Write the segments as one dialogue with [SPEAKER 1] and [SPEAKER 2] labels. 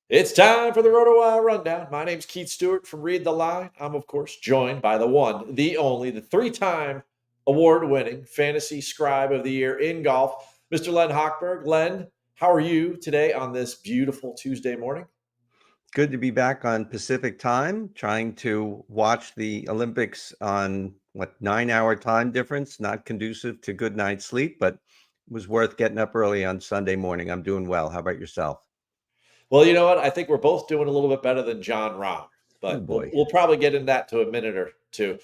[SPEAKER 1] It's time for the RotoWire Rundown. My name's Keith Stewart from Read the Line. I'm, of course, joined by the one, the only, the three-time award-winning Fantasy Scribe of the Year in golf, Mr. Len Hochberg. Len, how are you today on this beautiful Tuesday morning?
[SPEAKER 2] Good to be back on Pacific time, trying to watch the Olympics on 9-hour time difference, not conducive to good night's sleep, but was worth getting up early on Sunday morning. I'm doing well. How about yourself?
[SPEAKER 1] Well, you know what? I think we're both doing a little bit better than Jon Rahm,
[SPEAKER 2] Oh
[SPEAKER 1] but we'll,
[SPEAKER 2] boy.
[SPEAKER 1] we'll probably get into that to a minute or two.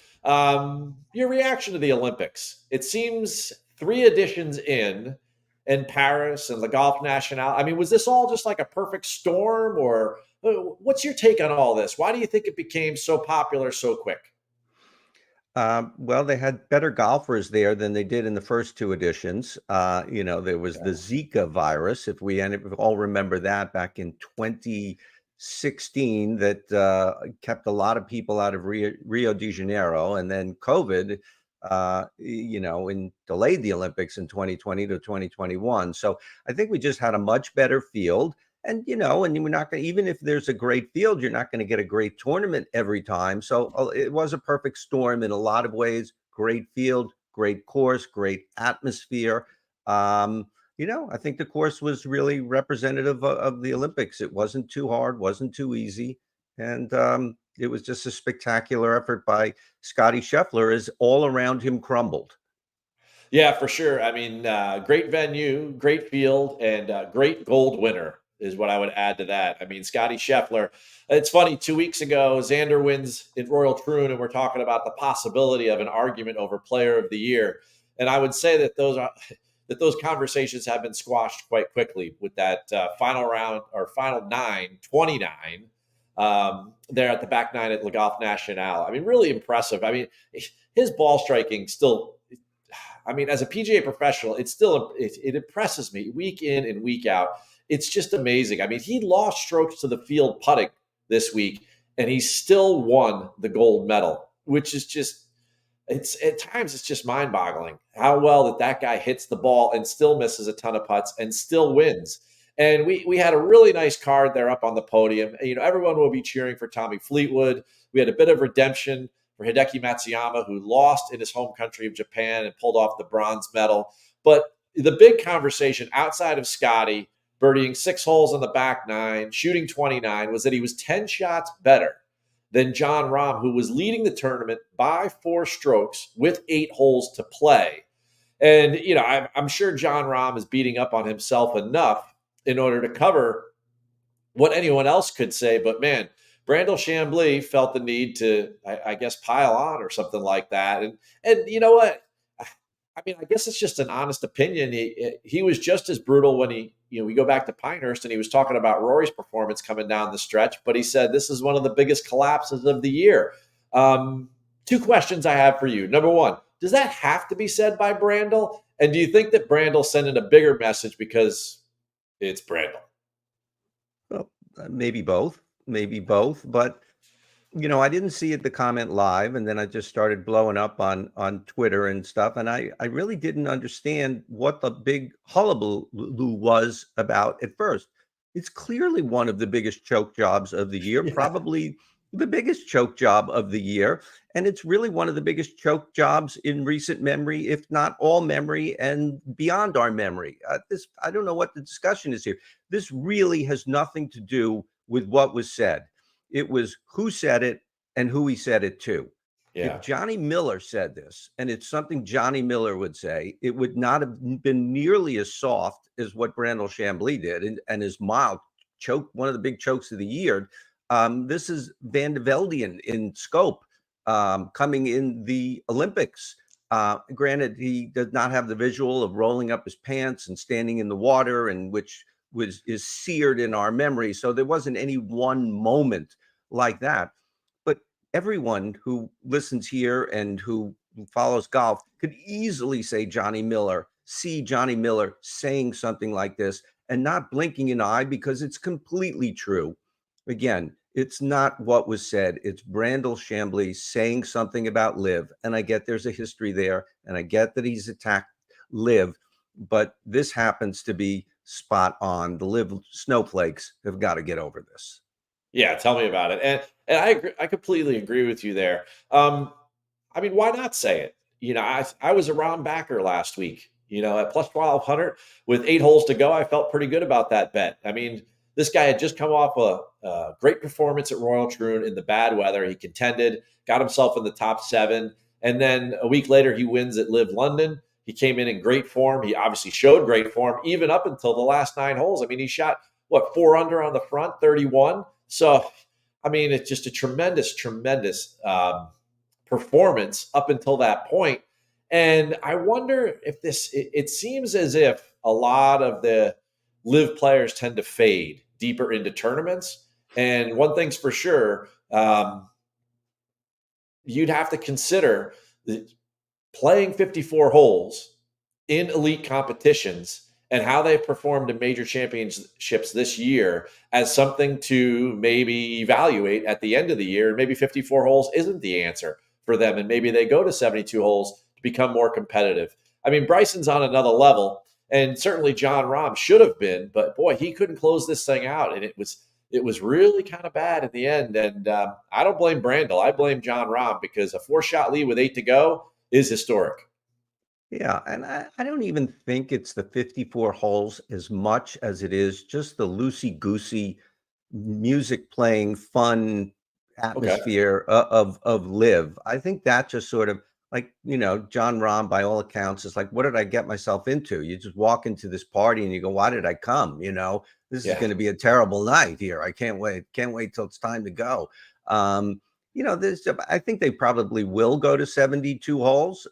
[SPEAKER 1] Your reaction to the Olympics? It seems three editions in Paris and the Golf National. I mean, was this all just like a perfect storm, or what's your take on all this? Why do you think it became so popular so quick?
[SPEAKER 2] Well, they had better golfers there than they did in the first two editions. There was the Zika virus, if we all remember that back in 2016, that kept a lot of people out of Rio de Janeiro. And then COVID, and delayed the Olympics in 2020 to 2021. So I think we just had a much better field. And we're not going to, even if there's a great field, you're not going to get a great tournament every time. So it was a perfect storm in a lot of ways. Great field, great course, great atmosphere. I think the course was really representative of the Olympics. It wasn't too hard, wasn't too easy. And it was just a spectacular effort by Scottie Scheffler as all around him crumbled.
[SPEAKER 1] Yeah, for sure. I mean, great venue, great field, and great gold winner is what I would add to that. I mean, Scottie Scheffler. It's funny. 2 weeks ago, Xander wins in Royal Troon, and we're talking about the possibility of an argument over Player of the Year. And I would say that those conversations have been squashed quite quickly with that final round or final 29 there at the back nine at Le Golf National. I mean, really impressive. I mean, his ball striking still. I mean, as a PGA professional, it impresses me week in and week out. It's just amazing. I mean, he lost strokes to the field putting this week, and he still won the gold medal, which is just it's at times it's just mind-boggling how well that guy hits the ball and still misses a ton of putts and still wins. And we had a really nice card there up on the podium. You know, everyone will be cheering for Tommy Fleetwood. We had a bit of redemption for Hideki Matsuyama, who lost in his home country of Japan and pulled off the bronze medal. But the big conversation outside of Scotty birdieing 6 holes on the back nine, shooting 29, was that he was 10 shots better than Jon Rahm, who was leading the tournament by 4 strokes with 8 holes to play. And, I'm sure Jon Rahm is beating up on himself enough in order to cover what anyone else could say. But man, Brandel Chamblee felt the need to, I guess, pile on or something like that. And you know what? I mean, I guess it's just an honest opinion. He was just as brutal when we go back to Pinehurst and he was talking about Rory's performance coming down the stretch, but he said this is one of the biggest collapses of the year. Two questions I have for you. Number one, does that have to be said by Brandel? And do you think that Brandel sent in a bigger message because it's Brandel?
[SPEAKER 2] Well, maybe both, but I didn't see the comment live, and then I just started blowing up on Twitter and stuff, and I really didn't understand what the big hullabaloo was about at first. It's clearly one of the biggest choke jobs of the year,
[SPEAKER 1] Yeah.
[SPEAKER 2] probably the biggest choke job of the year, and it's really one of the biggest choke jobs in recent memory, if not all memory and beyond our memory. I don't know what the discussion is here. This really has nothing to do with what was said. It was who said it and who he said it to. If
[SPEAKER 1] Yeah.
[SPEAKER 2] Johnny Miller said this, and it's something Johnny Miller would say, it would not have been nearly as soft as what Brandel Chamblee did, and his mild choke, one of the big chokes of the year. This is Van de Veldian in scope, coming in the Olympics. Granted, he does not have the visual of rolling up his pants and standing in the water, and which is seared in our memory. So there wasn't any one moment like that. But everyone who listens here and who follows golf could easily see Johnny Miller saying something like this and not blinking an eye, because it's completely true. Again, it's not what was said. It's Brandel Chamblee saying something about Liv. And I get there's a history there, and I get that he's attacked Liv, but this happens to be spot on. The live snowflakes have got to get over this.
[SPEAKER 1] Yeah, tell me about it. And I agree, I completely agree with you there. I mean, why not say it? I was a round backer last week, at plus 1,200 with 8 holes to go. I felt pretty good about that bet. I mean, this guy had just come off a great performance at Royal Troon in the bad weather. He contended, got himself in the top 7. And then a week later, he wins at Live London. He came in great form. He obviously showed great form even up until the last 9 holes. I mean, he shot, 4 under on the front, 31. So, I mean, it's just a tremendous, tremendous performance up until that point. And I wonder if it seems as if a lot of the live players tend to fade deeper into tournaments. And one thing's for sure, you'd have to consider playing 54 holes in elite competitions and how they've performed in major championships this year as something to maybe evaluate at the end of the year. And maybe 54 holes isn't the answer for them. And maybe they go to 72 holes to become more competitive. I mean, Bryson's on another level, and certainly Jon Rahm should have been, but boy, he couldn't close this thing out. And it was really kind of bad in the end. And I don't blame Brandel. I blame Jon Rahm, because a 4-shot lead with 8 to go is historic.
[SPEAKER 2] Yeah, and I don't even think it's the 54 holes as much as it is just the loosey-goosey music playing, fun
[SPEAKER 1] Okay.
[SPEAKER 2] atmosphere of live. I think that just sort of like, Jon Rahm, by all accounts, is like, what did I get myself into? You just walk into this party and you go, why did I come? This is going to be a terrible night here. I can't wait. Can't wait till it's time to go. I think they probably will go to 72 holes.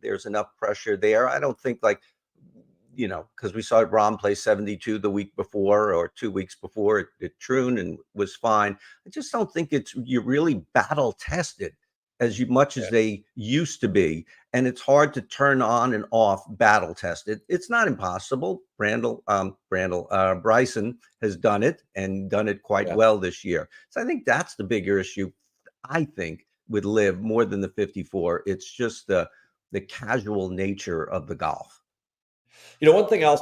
[SPEAKER 2] There's enough pressure there. I don't think because we saw Rahm play 72 the week before or 2 weeks before at Troon and was fine. I just don't think you're really battle tested as much as they used to be. And it's hard to turn on and off battle tested. It's not impossible. Bryson has done it and done it quite well this year. So I think that's the bigger issue. I think with live more than the 54, it's just the casual nature of the golf.
[SPEAKER 1] One thing else,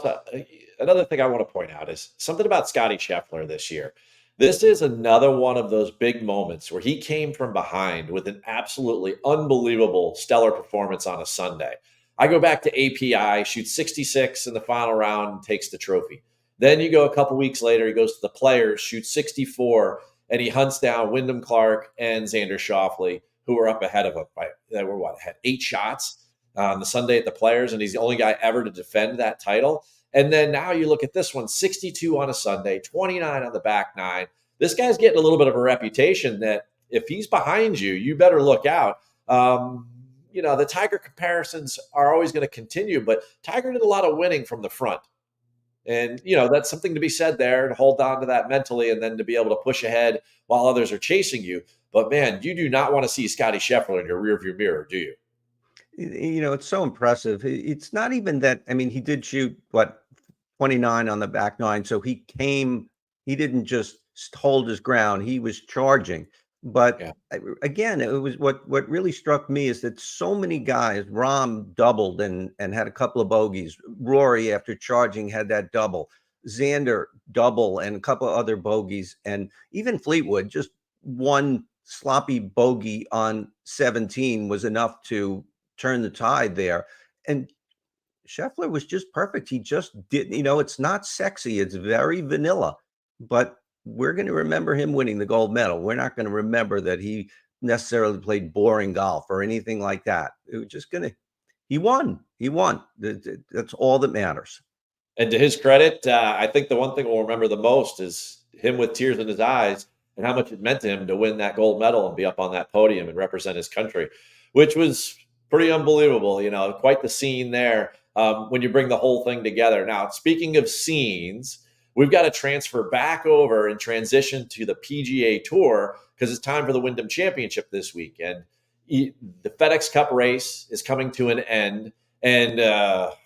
[SPEAKER 1] another thing I want to point out is something about Scottie Scheffler this year. This is another one of those big moments where he came from behind with an absolutely unbelievable, stellar performance on a Sunday. I go back to API, shoots 66 in the final round, and takes the trophy. Then you go a couple weeks later, he goes to the Players, shoots 64, and he hunts down Wyndham Clark and Xander Schauffele, who were up ahead of him. They were had 8 shots on the Sunday at the Players, and he's the only guy ever to defend that title. And then now you look at this one, 62 on a Sunday, 29 on the back 9. This guy's getting a little bit of a reputation that if he's behind you, you better look out. The Tiger comparisons are always going to continue, but Tiger did a lot of winning from the front. And, that's something to be said there, to hold on to that mentally and then to be able to push ahead while others are chasing you. But, man, you do not want to see Scottie Scheffler in your rearview mirror, do you?
[SPEAKER 2] It's so impressive. It's not even that. I mean, he did shoot 29 on the back 9. So he didn't just hold his ground. He was charging. But again, it was what really struck me is that so many guys, Rahm doubled and had a couple of bogeys. Rory, after charging, had that double. Xander double and a couple of other bogeys. And even Fleetwood, just one sloppy bogey on 17 was enough to turn the tide there. And Scheffler was just perfect. He just didn't, it's not sexy. It's very vanilla, but we're going to remember him winning the gold medal. We're not going to remember that he necessarily played boring golf or anything like that. It was just he won. That's all that matters.
[SPEAKER 1] And to his credit, I think the one thing we'll remember the most is him with tears in his eyes and how much it meant to him to win that gold medal and be up on that podium and represent his country, which was pretty unbelievable. Quite the scene there when you bring the whole thing together. Now, speaking of scenes, we've got to transfer back over and transition to the PGA Tour because it's time for the Wyndham Championship this week. And the FedEx Cup race is coming to an end. And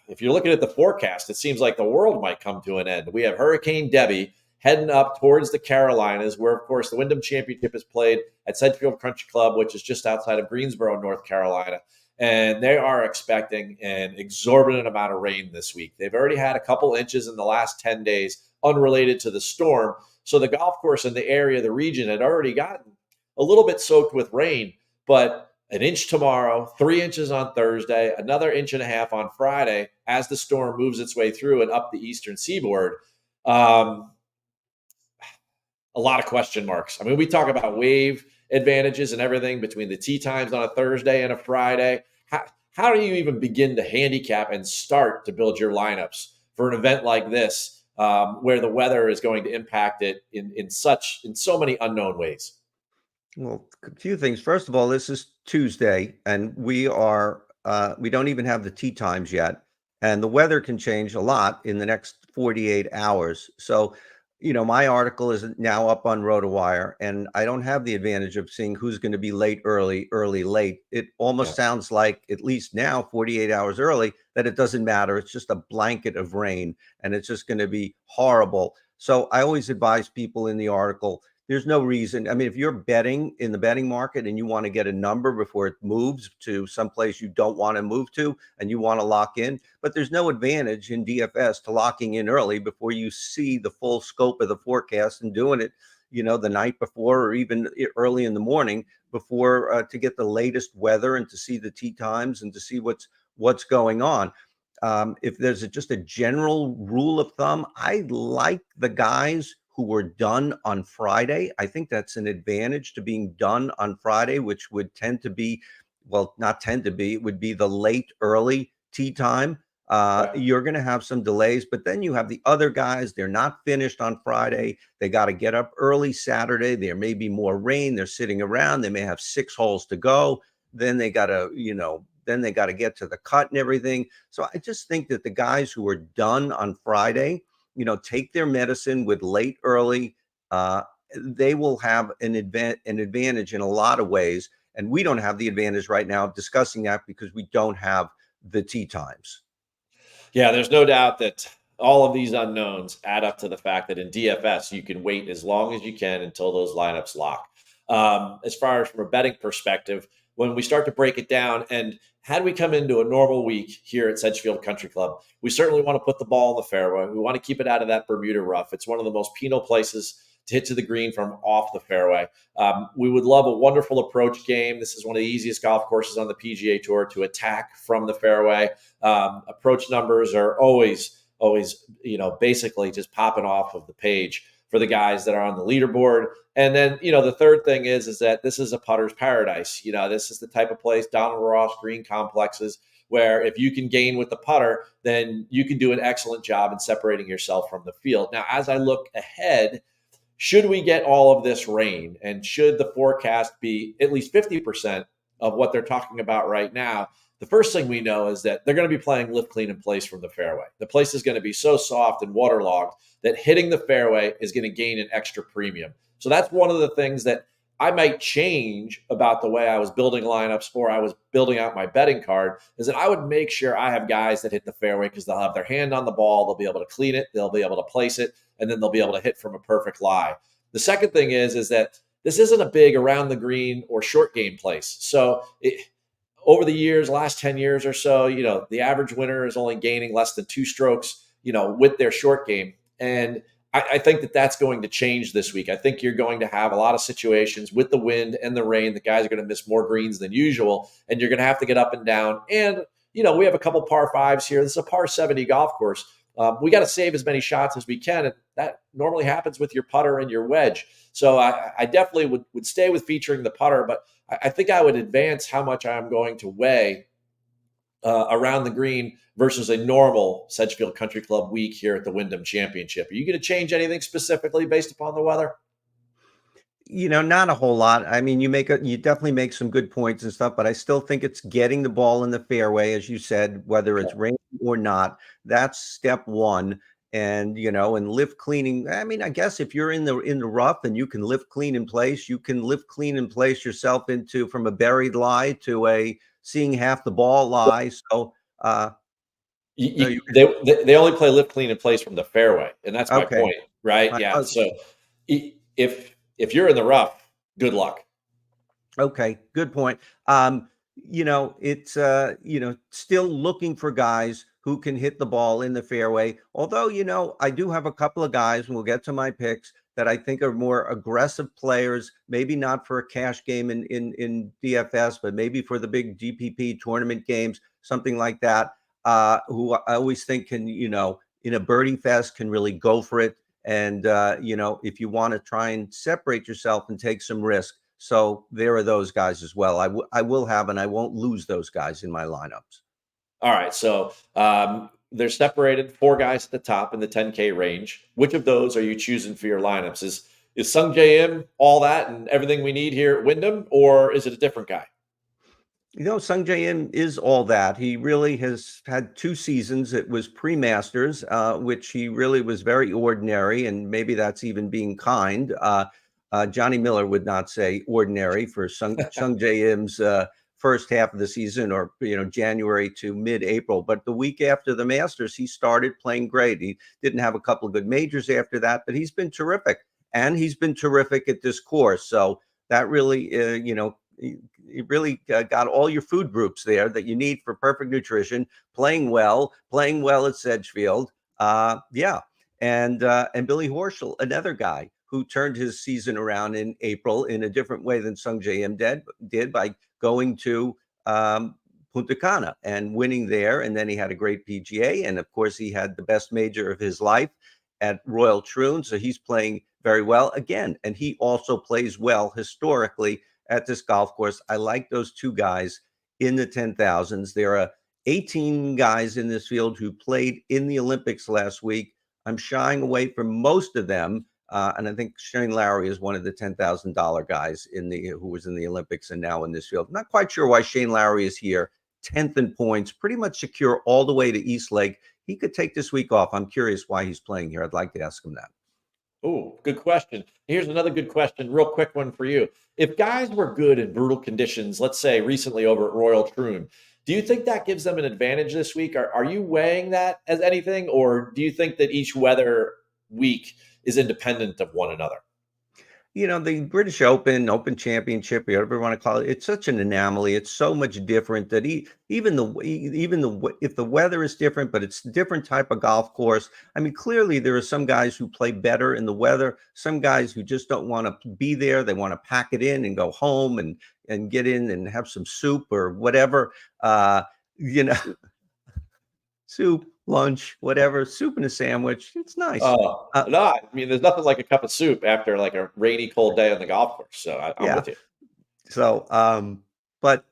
[SPEAKER 1] if you're looking at the forecast, it seems like the world might come to an end. We have Hurricane Debbie heading up towards the Carolinas, where, of course, the Wyndham Championship is played at Sedgefield Country Club, which is just outside of Greensboro, North Carolina. and they are expecting an exorbitant amount of rain this week. They've already had a couple inches in the last 10 days unrelated to the storm. So the golf course in the area, the region, had already gotten a little bit soaked with rain, but an inch tomorrow, 3 inches on Thursday, another inch and a half on Friday as the storm moves its way through and up the eastern seaboard. A lot of question marks. I mean, we talk about wave advantages and everything between the tee times on a Thursday and a Friday. How do you even begin to handicap and start to build your lineups for an event like this, where the weather is going to impact it in so many unknown ways?
[SPEAKER 2] Well, a few things. First of all, this is Tuesday, and we don't even have the tee times yet, and the weather can change a lot in the next 48 hours. So, my article is now up on RotoWire, and I don't have the advantage of seeing who's going to be late, early, late. It almost sounds like, at least now, 48 hours early, that it doesn't matter. It's just a blanket of rain, and it's just going to be horrible. So I always advise people in the article, there's no reason. I mean, if you're betting in the betting market and you want to get a number before it moves to someplace you don't want to move to and you want to lock in, but there's no advantage in DFS to locking in early before you see the full scope of the forecast and doing it, the night before or even early in the morning before to get the latest weather and to see the tee times and to see what's going on. If there's just a general rule of thumb, I like the guys who were done on Friday. I think that's an advantage to being done on Friday, which would tend to be, well, not tend to be, it would be the late, early tee time. You're going to have some delays, but then you have the other guys. They're not finished on Friday. They got to get up early Saturday. There may be more rain. They're sitting around. They may have 6 holes to go. Then they got to, get to the cut and everything. So I just think that the guys who are done on Friday, take their medicine with late, early. They will have an advantage in a lot of ways. And we don't have the advantage right now of discussing that because we don't have the tee times.
[SPEAKER 1] Yeah, there's no doubt that all of these unknowns add up to the fact that in DFS, you can wait as long as you can until those lineups lock. As far as from a betting perspective, when we start to break it down, and had we come into a normal week here at Sedgefield Country Club, we certainly want to put the ball in the fairway. We want to keep it out of that Bermuda rough. It's one of the most penal places to hit to the green from off the fairway. We would love a wonderful approach game. This is one of the easiest golf courses on the PGA Tour to attack from the fairway. Approach numbers are always, basically just popping off of the page for the guys that are on the leaderboard. And then, the third thing is that this is a putter's paradise. This is the type of place, Donald Ross green complexes, where if you can gain with the putter, then you can do an excellent job in separating yourself from the field. Now, as I look ahead, should we get all of this rain and should the forecast be at least 50% of what they're talking about right now, the first thing we know is that they're going to be playing lift, clean, and place from the fairway. The place is going to be so soft and waterlogged that hitting the fairway is going to gain an extra premium. So that's one of the things that I might change about the way I was building lineups or I was building out my betting card, is that I would make sure I have guys that hit the fairway because they'll have their hand on the ball, they'll be able to clean it, they'll be able to place it, and then they'll be able to hit from a perfect lie. The second thing is that this isn't a big around the green or short game place. So over the years, last 10 years or so, the average winner is only gaining less than 2 strokes, with their short game. And I think that that's going to change this week. I think you're going to have a lot of situations with the wind and the rain. The guys are going to miss more greens than usual, and you're going to have to get up and down. And, we have a couple par 5s here. This is a par 70 golf course. We got to save as many shots as we can. And that normally happens with your putter and your wedge. So I definitely would stay with featuring the putter, but I think I would advance how much I'm going to weigh around the green versus a normal Sedgefield Country Club week here at the Wyndham Championship. Are you going to change anything specifically based upon the weather?
[SPEAKER 2] Not a whole lot. I mean, you definitely make some good points and stuff, but I still think it's getting the ball in the fairway, as you said, whether it's raining or not. That's step one. And, and lift cleaning. I mean, I guess if you're in the rough and you can lift clean in place, you can lift clean and place yourself from a buried lie to a seeing half the ball lie. So,
[SPEAKER 1] they only play lift, clean, and place from the fairway, and that's my point, right? Yeah.
[SPEAKER 2] Okay.
[SPEAKER 1] So if you're in the rough, good luck.
[SPEAKER 2] Okay, good point. it's still looking for guys who can hit the ball in the fairway. Although, I do have a couple of guys, and we'll get to my picks, that I think are more aggressive players, maybe not for a cash game in DFS, but maybe for the big GPP tournament games, something like that, who I always think can, in a birdie fest can really go for it. And, if you want to try and separate yourself and take some risk. So there are those guys as well. I will have, and I won't lose those guys in my lineups.
[SPEAKER 1] All right. So they're separated, four guys at the top in the 10K range. Which of those are you choosing for your lineups? Is Sung J M all that and everything we need here at Wyndham, or is it a different guy?
[SPEAKER 2] Sung J M is all that. He really has had two seasons. It was pre-Masters, which he really was very ordinary, and maybe that's even being kind. Johnny Miller would not say ordinary for Sung J M's first half of the season, or January to mid-April. But the week after the Masters, he started playing great. He didn't have a couple of good majors after that, but he's been terrific, and he's been terrific at this course. So that really, you really got all your food groups there that you need for perfect nutrition, playing well at Sedgefield. Yeah. And Billy Horschel, another guy who turned his season around in April in a different way than Sung J M did by going to Punta Cana and winning there. And then he had a great PGA. And of course, he had the best major of his life at Royal Troon. So he's playing very well again. And he also plays well historically at this golf course. I like those two guys in the 10,000s. There are 18 guys in this field who played in the Olympics last week. I'm shying away from most of them. And I think Shane Lowry is one of the $10,000 guys who was in the Olympics and now in this field. Not quite sure why Shane Lowry is here, 10th in points, pretty much secure all the way to East Lake. He could take this week off. I'm curious why he's playing here. I'd like to ask him that.
[SPEAKER 1] Oh, good question. Here's another good question, real quick one for you. If guys were good in brutal conditions, let's say recently over at Royal Troon, do you think that gives them an advantage this week? Are you weighing that as anything, or do you think that each weather week is independent of one another?
[SPEAKER 2] The British Open Championship, whatever you want to call it, it's such an anomaly. It's so much different that if the weather is different, but it's a different type of golf course. I mean, clearly there are some guys who play better in the weather. Some guys who just don't want to be there. They want to pack it in and go home and get in and have some soup or whatever. You know, soup, lunch, whatever, soup and a sandwich. It's nice.
[SPEAKER 1] Oh, no, I mean, there's nothing like a cup of soup after like a rainy, cold day on the golf course. So I'm
[SPEAKER 2] Yeah.
[SPEAKER 1] with you.
[SPEAKER 2] So, but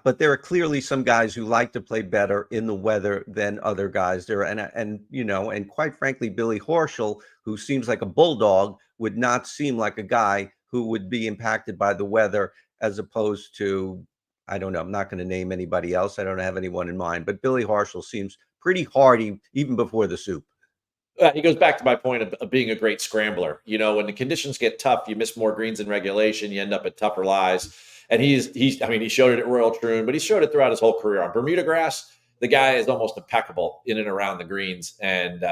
[SPEAKER 2] but there are clearly some guys who like to play better in the weather than other guys there. And quite frankly, Billy Horschel, who seems like a bulldog, would not seem like a guy who would be impacted by the weather as opposed to, I don't know, I'm not going to name anybody else. I don't have anyone in mind, but Billy Horschel seems pretty hardy even before the soup.
[SPEAKER 1] He goes back to my point of being a great scrambler. When the conditions get tough, you miss more greens in regulation, you end up at tougher lies. And he showed it at Royal Troon, but he showed it throughout his whole career. On Bermuda grass, the guy is almost impeccable in and around the greens. And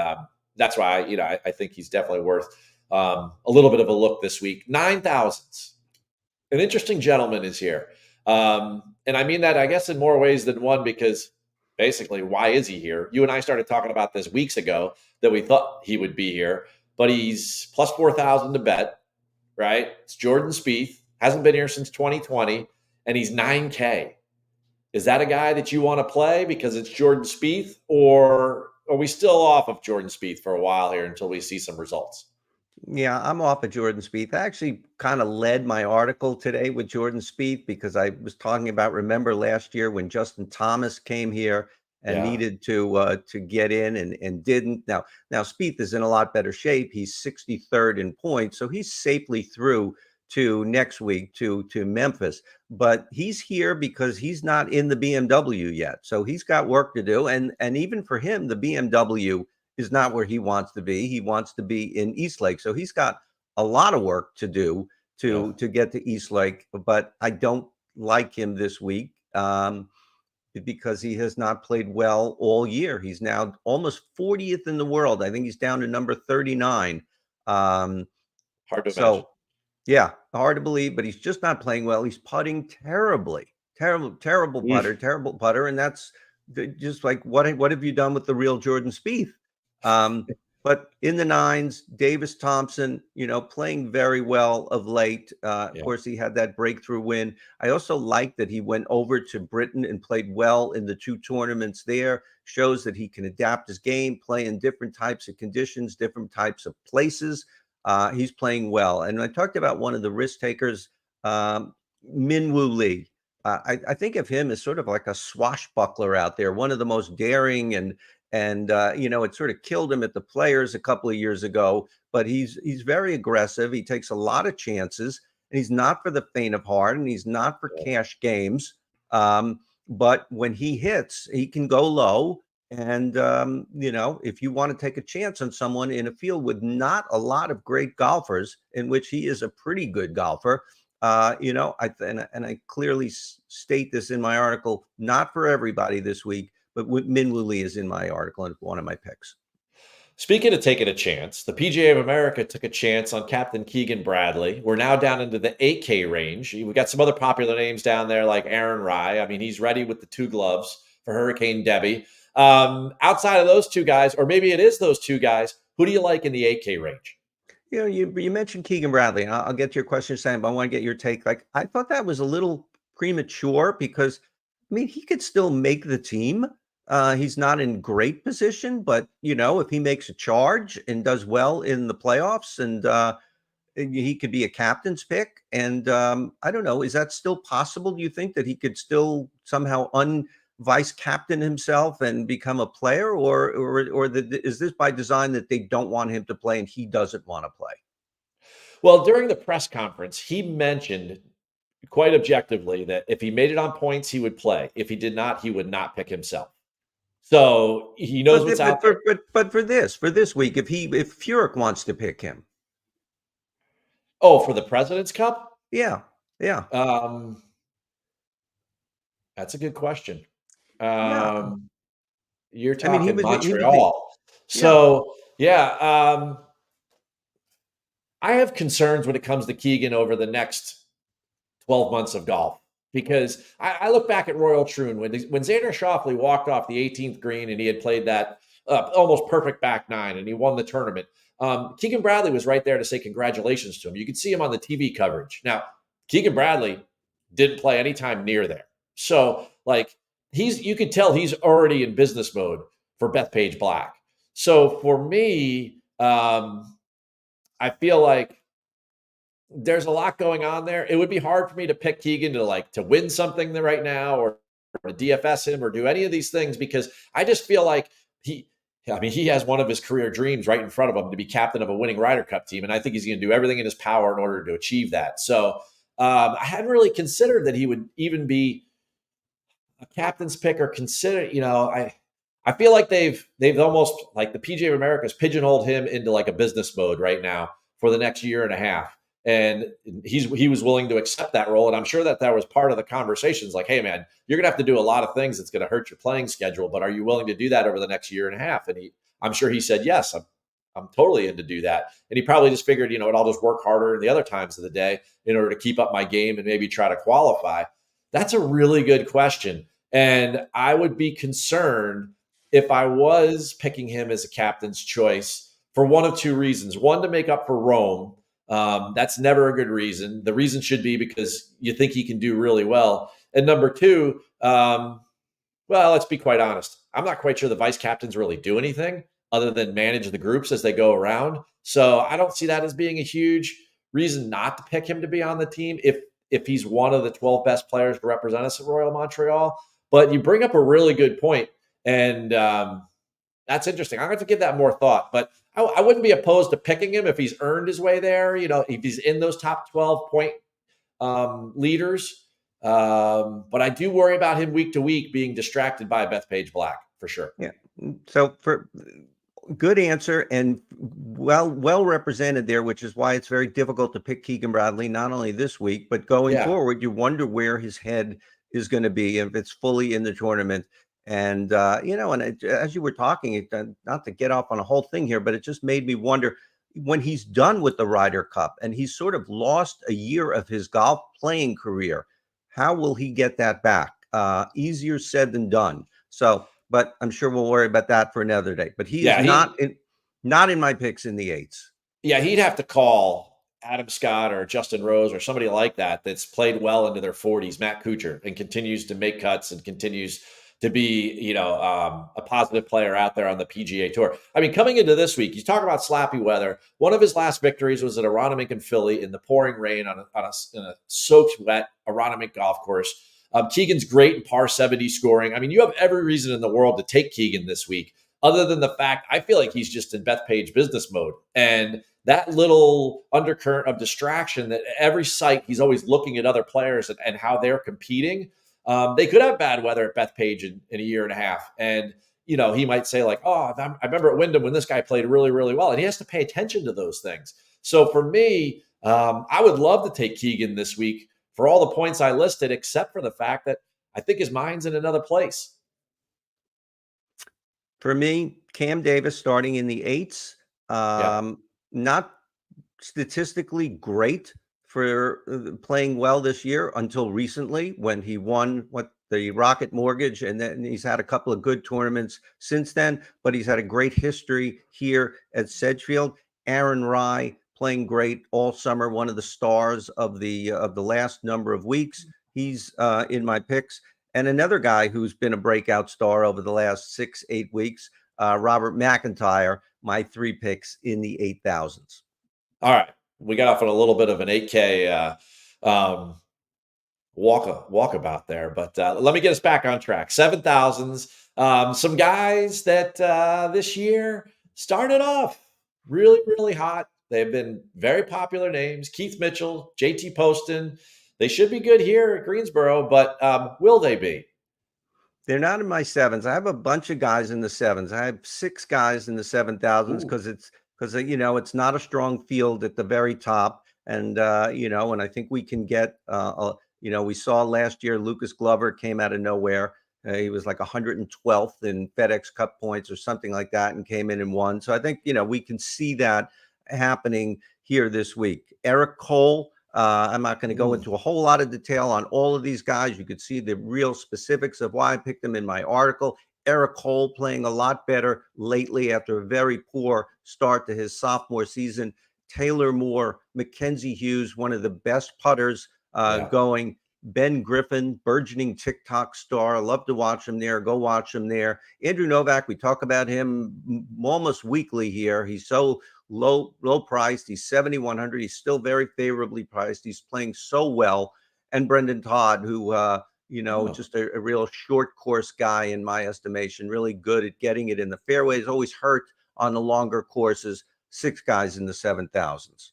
[SPEAKER 1] that's why, I think he's definitely worth a little bit of a look this week. 9,000s. An interesting gentleman is here. And I mean that, I guess, in more ways than one, because basically, why is he here? You and I started talking about this weeks ago that we thought he would be here, but he's plus 4,000 to bet, right? It's Jordan Spieth, hasn't been here since 2020, and he's 9K. Is that a guy that you want to play because it's Jordan Spieth, or are we still off of Jordan Spieth for a while here until we see some results?
[SPEAKER 2] Yeah, I'm off of Jordan Spieth. I actually kind of led my article today with Jordan Spieth because I was talking about, remember last year when Justin Thomas came here and
[SPEAKER 1] Yeah.
[SPEAKER 2] needed to get in and didn't. Now Spieth is in a lot better shape. He's 63rd in points, so he's safely through to next week to Memphis. But he's here because he's not in the BMW yet, so he's got work to do. And even for him, the BMW is not where he wants to be. He wants to be in East Lake. So he's got a lot of work to do to get to East Lake. But I don't like him this week because he has not played well all year. He's now almost 40th in the world. I think he's down to number 39.
[SPEAKER 1] Hard to imagine.
[SPEAKER 2] So, yeah, hard to believe, but he's just not playing well. He's putting terribly. terrible putter, and that's just like what have you done with the real Jordan Spieth? But in the nines, Davis Thompson, playing very well of late. Of course, he had that breakthrough win. I also like that he went over to Britain and played well in the 2 tournaments there. Shows that he can adapt his game, play in different types of conditions, different types of places. He's playing well. And I talked about one of the risk takers, Min Woo Lee. I think of him as sort of like a swashbuckler out there, one of the most daring and it sort of killed him at the Players a couple of years ago, but he's very aggressive. He takes a lot of chances, and he's not for the faint of heart, and he's not for cash games. But when he hits, he can go low. And, if you want to take a chance on someone in a field with not a lot of great golfers, in which he is a pretty good golfer, I clearly state this in my article, not for everybody this week, but Min Woo Lee is in my article and one of my picks.
[SPEAKER 1] Speaking of taking a chance, the PGA of America took a chance on Captain Keegan Bradley. We're now down into the 8K range. We've got some other popular names down there like Aaron Rai. I mean, he's ready with the 2 gloves for Hurricane Debbie. Outside of those 2 guys, or maybe it is those 2 guys, who do you like in the 8K range?
[SPEAKER 2] You mentioned Keegan Bradley, and I'll get to your question, Sam, but I want to get your take. Like, I thought that was a little premature because, he could still make the team. He's not in great position, but, if he makes a charge and does well in the playoffs, and he could be a captain's pick. And I don't know, is that still possible? Do you think that he could still somehow vice captain himself and become a player, or is this by design that they don't want him to play and he doesn't want to play?
[SPEAKER 1] Well, during the press conference, he mentioned quite objectively that if he made it on points, he would play. If he did not, he would not pick himself. So he knows what's out there.
[SPEAKER 2] But for this week, if Furyk wants to pick him.
[SPEAKER 1] Oh, for the President's Cup?
[SPEAKER 2] Yeah.
[SPEAKER 1] That's a good question.
[SPEAKER 2] Yeah.
[SPEAKER 1] You're talking Montreal. So, I have concerns when it comes to Keegan over the next 12 months of golf, because I look back at Royal Troon when Xander Schauffele walked off the 18th green and he had played that almost perfect back 9 and he won the tournament. Keegan Bradley was right there to say congratulations to him. You could see him on the TV coverage. Now, Keegan Bradley didn't play anytime near there. So, you could tell he's already in business mode for Bethpage Black. So for me, I feel like there's a lot going on there. It would be hard for me to pick Keegan to win something right now, or to DFS him, or do any of these things, because I just feel like he has one of his career dreams right in front of him, to be captain of a winning Ryder Cup team. And I think he's going to do everything in his power in order to achieve that. So I hadn't really considered that he would even be a captain's pick, or consider, I feel like they've almost, like, the PGA of America's pigeonholed him into a business mode right now for the next year and a half. And he was willing to accept that role. And I'm sure that was part of the conversations. Like, hey man, you're gonna have to do a lot of things that's gonna hurt your playing schedule, but are you willing to do that over the next year and a half? And I'm sure he said, yes, I'm totally in to do that. And he probably just figured, I'll just work harder in the other times of the day in order to keep up my game and maybe try to qualify. That's a really good question. And I would be concerned if I was picking him as a captain's choice for one of 2 reasons. One, to make up for Rome. That's never a good reason. The reason should be because you think he can do really well. And number 2, let's be quite honest. I'm not quite sure the vice captains really do anything other than manage the groups as they go around. So I don't see that as being a huge reason not to pick him to be on the team if he's one of the 12 best players to represent us at Royal Montreal. But you bring up a really good point, and that's interesting. I'm going to have to give that more thought, but I wouldn't be opposed to picking him if he's earned his way there, if he's in those top 12 point leaders. But I do worry about him week to week being distracted by Bethpage Black, for sure.
[SPEAKER 2] Yeah. So for good answer, and well represented there, which is why it's very difficult to pick Keegan Bradley, not only this week, but going forward. You wonder where his head is going to be if it's fully in the tournament. And, as you were talking, not to get off on a whole thing here, but it just made me wonder, when he's done with the Ryder Cup and he's sort of lost a year of his golf playing career, How will he get that back? Easier said than done. So, but I'm sure we'll worry about that for another day. But he is
[SPEAKER 1] Yeah,
[SPEAKER 2] not in my picks in the eights.
[SPEAKER 1] yeah, he'd have to call Adam Scott or Justin Rose or somebody like that that's played well into their 40s, Matt Kuchar, and continues to make cuts and continues to be, a positive player out there on the PGA Tour. I mean, coming into this week, you talk about slappy weather. One of his last victories was at Aronimink in Philly in the pouring rain in a soaked wet Aronimink golf course. Keegan's great in par 70 scoring. I mean, you have every reason in the world to take Keegan this week, other than the fact I feel like he's just in Bethpage business mode. And that little undercurrent of distraction that every site he's always looking at other players and how they're competing. They could have bad weather at Bethpage in a year and a half. And, he might say like, oh, I remember at Wyndham when this guy played really, really well. And he has to pay attention to those things. So for me, I would love to take Keegan this week for all the points I listed, except for the fact that I think his mind's in another place.
[SPEAKER 2] For me, Cam Davis starting in the eights. Not statistically great for playing well this year until recently when he won the Rocket Mortgage, and then he's had a couple of good tournaments since then, but he's had a great history here at Sedgefield. Aaron Rai playing great all summer, one of the stars of the last number of weeks. He's in my picks. And another guy who's been a breakout star over the last 6-8 weeks, Robert McIntyre, my 3 picks in the 8,000s.
[SPEAKER 1] All right. We got off on a little bit of an 8K walkabout there, but let me get us back on track. 7,000s. Some guys that this year started off really, really hot. They've been very popular names. Keith Mitchell, JT Poston. They should be good here at Greensboro, but will they be?
[SPEAKER 2] They're not in my sevens. I have a bunch of guys in the sevens. I have 6 guys in the 7,000s because it's not a strong field at the very top. And, and I think we can get, we saw last year, Lucas Glover came out of nowhere. He was like 112th in FedEx Cup points or something like that and came in and won. So I think, we can see that happening here this week. Eric Cole. I'm not going to go into a whole lot of detail on all of these guys. You could see the real specifics of why I picked them in my article. Eric Cole playing a lot better lately after a very poor start to his sophomore season. Taylor Moore, Mackenzie Hughes, one of the best putters going. Ben Griffin, burgeoning TikTok star. I love to watch him there. Go watch him there. Andrew Novak, we talk about him almost weekly here. He's so low priced. He's 7,100. He's still very favorably priced. He's playing so well. And Brendan Todd, who just a real short course guy in my estimation, really good at getting it in the fairways, always hurt on the longer courses. 6 guys in the 7,000s.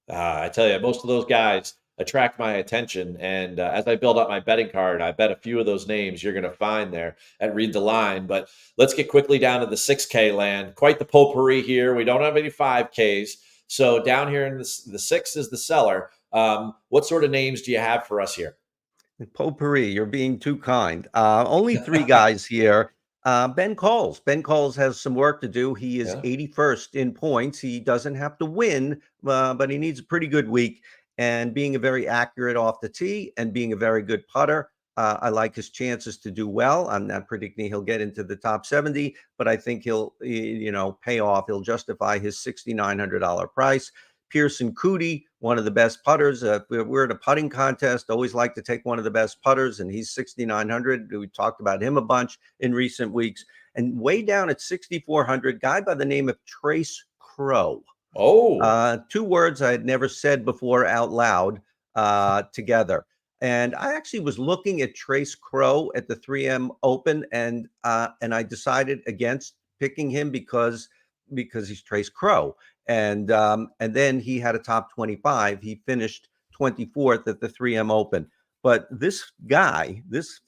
[SPEAKER 1] I tell you, most of those guys attract my attention. And as I build up my betting card, I bet a few of those names you're going to find there at Read the Line. But let's get quickly down to the 6K land. Quite the potpourri here. We don't have any 5Ks. So down here in the 6 is the seller. What sort of names do you have for us here?
[SPEAKER 2] Potpourri, you're being too kind. Only 3 guys here. Ben Coles. Ben Coles has some work to do. He is 81st in points. He doesn't have to win, but he needs a pretty good week. And being a very accurate off the tee and being a very good putter, I like his chances to do well. I'm not predicting he'll get into the top 70, but I think he'll, pay off. He'll justify his $6,900 price. Pearson Coody, one of the best putters. We're at a putting contest. Always like to take one of the best putters, and he's 6,900. We talked about him a bunch in recent weeks. And way down at 6,400, guy by the name of Trace Crow. 2 words I had never said before out loud together. And I actually was looking at Trace Crow at the 3M Open, and I decided against picking him because he's Trace Crow. And then he had a top 25. He finished 24th at the 3M Open. But this guy, this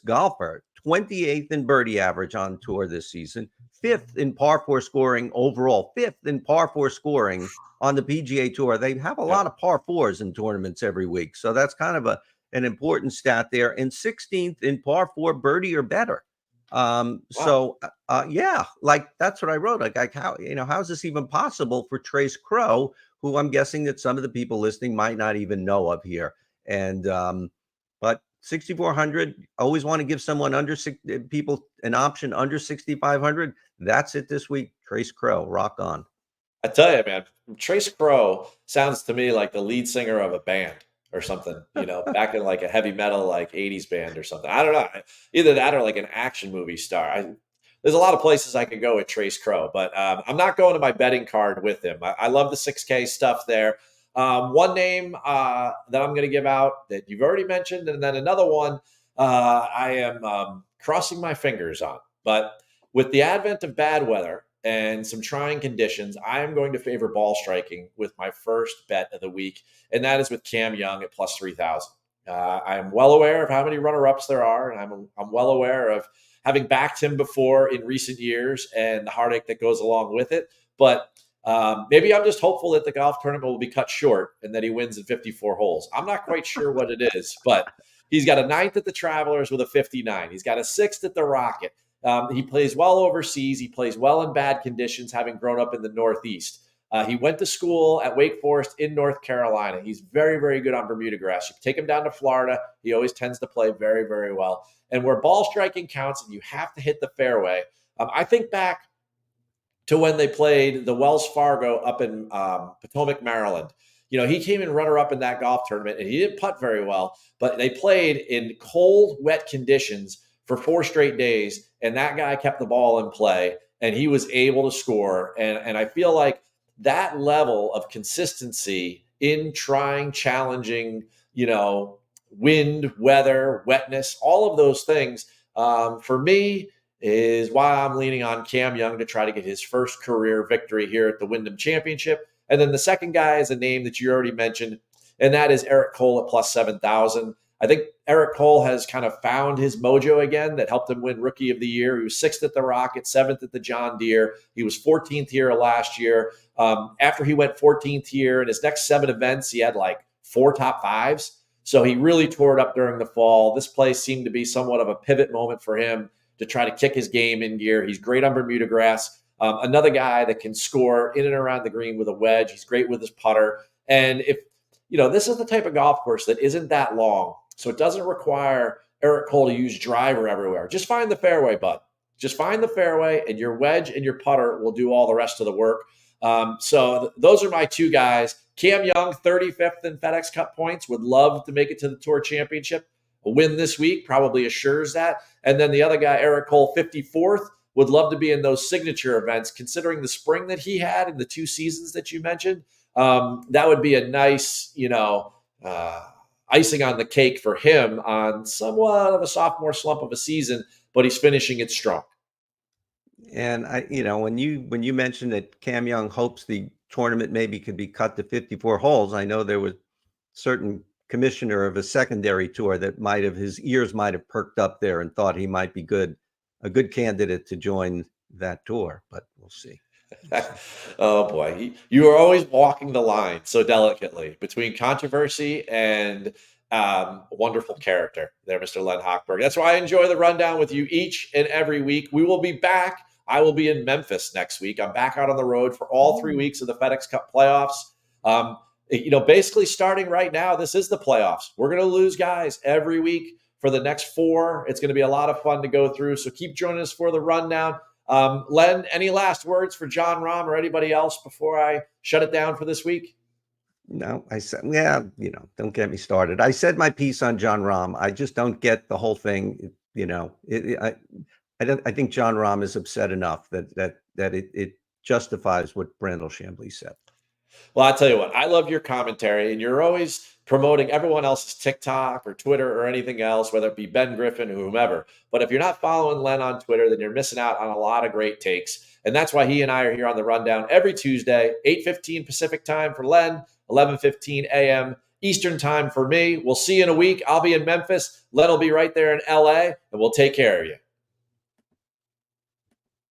[SPEAKER 2] golfer, 28th in birdie average on tour this season, 5th in par 4 scoring overall, 5th in par 4 scoring on the PGA Tour. They have a lot of par 4s in tournaments every week. So that's kind of an important stat there. And 16th in par 4 birdie or better. Wow. So that's what I wrote. Like how is this even possible for Trace Crow, who I'm guessing that some of the people listening might not even know of here. And But 6,400, always want to give someone people an option under 6,500. That's it this week. Trace Crow, rock on.
[SPEAKER 1] I tell you, man, Trace Crow sounds to me like the lead singer of a band or something, back in like a heavy metal, like 80s band or something. I don't know. Either that or like an action movie star. There's a lot of places I could go with Trace Crow, but I'm not going to my betting card with him. I love the 6K stuff there. One name that I'm going to give out that you've already mentioned, and then another one I am crossing my fingers on. But with the advent of bad weather and some trying conditions, I am going to favor ball striking with my first bet of the week, and that is with Cam Young at plus 3,000. I am well aware of how many runner-ups there are, and I'm well aware of having backed him before in recent years and the heartache that goes along with it. But maybe I'm just hopeful that the golf tournament will be cut short and that he wins in 54 holes. I'm not quite sure what it is, but he's got a 9th at the Travelers with a 59. He's got a 6th at the Rocket. He plays well overseas. He plays well in bad conditions, having grown up in the Northeast. He went to school at Wake Forest in North Carolina. He's very, very good on Bermuda grass. You take him down to Florida, he always tends to play very, very well. And where ball striking counts and you have to hit the fairway, I think back to when they played the Wells Fargo up in Potomac, Maryland. He came in runner-up in that golf tournament, and he didn't putt very well, but they played in cold, wet conditions for 4 straight days, and that guy kept the ball in play, and he was able to score. And I feel like that level of consistency in trying, challenging, wind, weather, wetness, all of those things, for me, is why I'm leaning on Cam Young to try to get his first career victory here at the Wyndham Championship. And then the second guy is a name that you already mentioned, and that is Eric Cole at plus 7,000. I think Eric Cole has kind of found his mojo again that helped him win Rookie of the Year. He was 6th at the Rocket, 7th at the John Deere. He was 14th here last year. After he went 14th here, in his next 7 events, he had like 4 top 5s. So he really tore it up during the fall. This place seemed to be somewhat of a pivot moment for him to try to kick his game in gear. He's great on Bermuda grass. Another guy that can score in and around the green with a wedge. He's great with his putter. And if, this is the type of golf course that isn't that long, so it doesn't require Eric Cole to use driver everywhere. Just find the fairway, bud. Just find the fairway, and your wedge and your putter will do all the rest of the work. So those are my 2 guys. Cam Young, 35th in FedEx Cup points, would love to make it to the Tour Championship. A win this week probably assures that. And then the other guy, Eric Cole, 54th, would love to be in those signature events, considering the spring that he had in the 2 seasons that you mentioned. That would be a nice, icing on the cake for him on somewhat of a sophomore slump of a season, but he's finishing it strong.
[SPEAKER 2] And when you mentioned that Cam Young hopes the tournament maybe could be cut to 54 holes, I know there was certain commissioner of a secondary tour that his ears might have perked up there and thought he might be a good candidate to join that tour, but we'll see.
[SPEAKER 1] Oh boy, you are always walking the line so delicately between controversy and wonderful character there, Mr. Len Hochberg. That's why I enjoy the rundown with you each and every week. We will be back. I will be in Memphis next week. I'm back out on the road for all 3 weeks of the FedEx Cup playoffs. Basically starting right now, this is the playoffs. We're going to lose guys every week for the next 4. It's going to be a lot of fun to go through. So keep joining us for the rundown. Len, any last words for Jon Rahm or anybody else before I shut it down for this week?
[SPEAKER 2] No, I said, don't get me started. I said my piece on Jon Rahm. I just don't get the whole thing. I think Jon Rahm is upset enough that it justifies what Brandel Chamblee said.
[SPEAKER 1] Well, I'll tell you what, I love your commentary, and you're always promoting everyone else's TikTok or Twitter or anything else, whether it be Ben Griffin or whomever. But if you're not following Len on Twitter, then you're missing out on a lot of great takes. And that's why he and I are here on the rundown every Tuesday, 8:15 Pacific time for Len, 11:15 a.m. Eastern time for me. We'll see you in a week. I'll be in Memphis. Len will be right there in LA, and we'll take care of you.